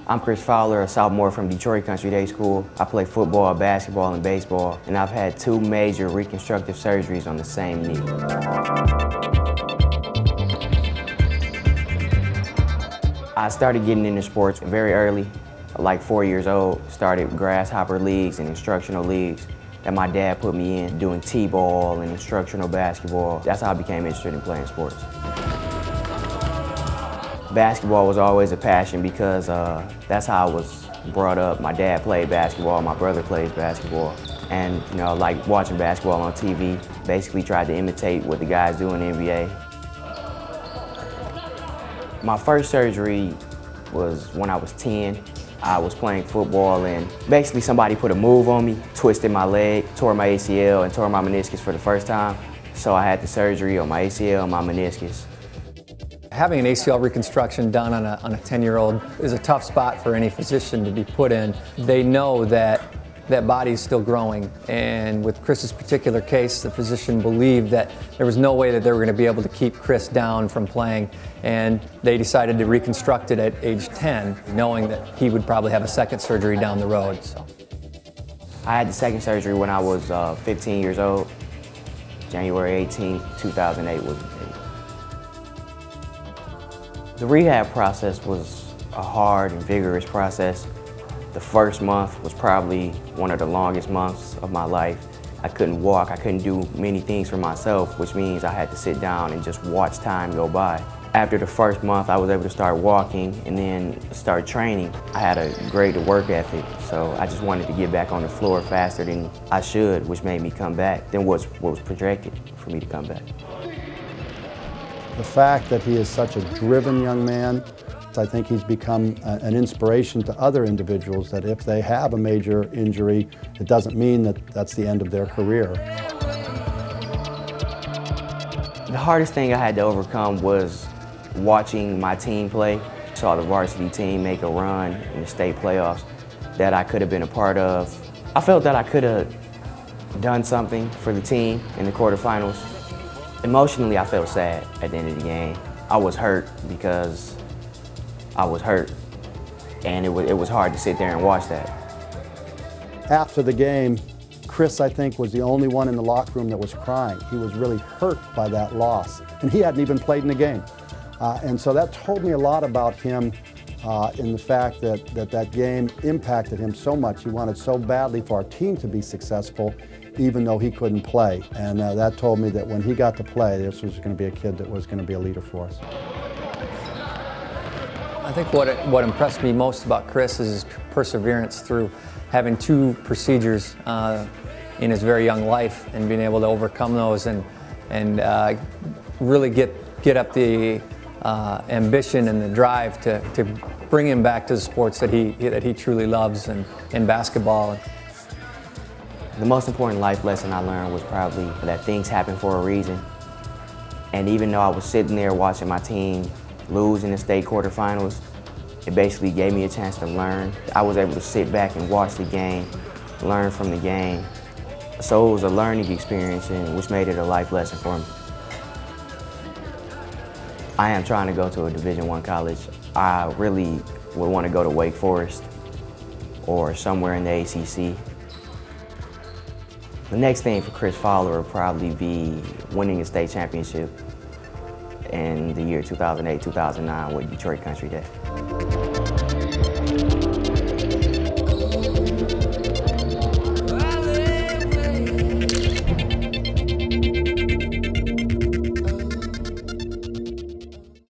I'm Chris Fowler, a sophomore from Detroit Country Day School. I play football, basketball, and baseball, and I've had 2 major reconstructive surgeries on the same knee. I started getting into sports very early, like 4 years old. Started grasshopper leagues and instructional leagues that my dad put me in, doing t-ball and instructional basketball. That's how I became interested in playing sports. Basketball was always a passion because that's how I was brought up. My dad played basketball, my brother plays basketball. And like watching basketball on TV, basically tried to imitate what the guys do in the NBA. My first surgery was when I was 10. I was playing football and basically somebody put a move on me, twisted my leg, tore my ACL and tore my meniscus for the first time. So I had the surgery on my ACL and my meniscus. Having an ACL reconstruction done on a 10-year-old is a tough spot for any physician to be put in. They know that that body is still growing, and with Chris's particular case, the physician believed that there was no way that they were going to be able to keep Chris down from playing, and they decided to reconstruct it at age 10, knowing that he would probably have a second surgery down the road. So I had the second surgery when I was 15 years old. January 18, 2008 was the date. The rehab process was a hard and vigorous process. The first month was probably one of the longest months of my life. I couldn't walk, I couldn't do many things for myself, which means I had to sit down and just watch time go by. After the first month, I was able to start walking and then start training. I had a great work ethic, so I just wanted to get back on the floor faster than I should, which made me come back, than what was projected for me to come back. The fact that he is such a driven young man, I think he's become an inspiration to other individuals that if they have a major injury, it doesn't mean that that's the end of their career. The hardest thing I had to overcome was watching my team play. Saw the varsity team make a run in the state playoffs that I could have been a part of. I felt that I could have done something for the team in the quarterfinals. Emotionally, I felt sad at the end of the game. I was hurt because I was hurt, and it was hard to sit there and watch that. After the game, Chris, I think, was the only one in the locker room that was crying. He was really hurt by that loss, and he hadn't even played in the game. And so that told me a lot about him in the fact that game impacted him so much. He wanted so badly for our team to be successful, even though he couldn't play. And that told me that when he got to play, this was going to be a kid that was going to be a leader for us. I think what impressed me most about Chris is his perseverance through having 2 procedures in his very young life and being able to overcome those and really get up the ambition and the drive to bring him back to the sports that he truly loves and basketball. The most important life lesson I learned was probably that things happen for a reason. And even though I was sitting there watching my team lose in the state quarterfinals, it basically gave me a chance to learn. I was able to sit back and watch the game, learn from the game. So it was a learning experience, which made it a life lesson for me. I am trying to go to a Division I college. I really would want to go to Wake Forest or somewhere in the ACC. The next thing for Chris Fowler would probably be winning a state championship in the year 2008-2009 with Detroit Country Day.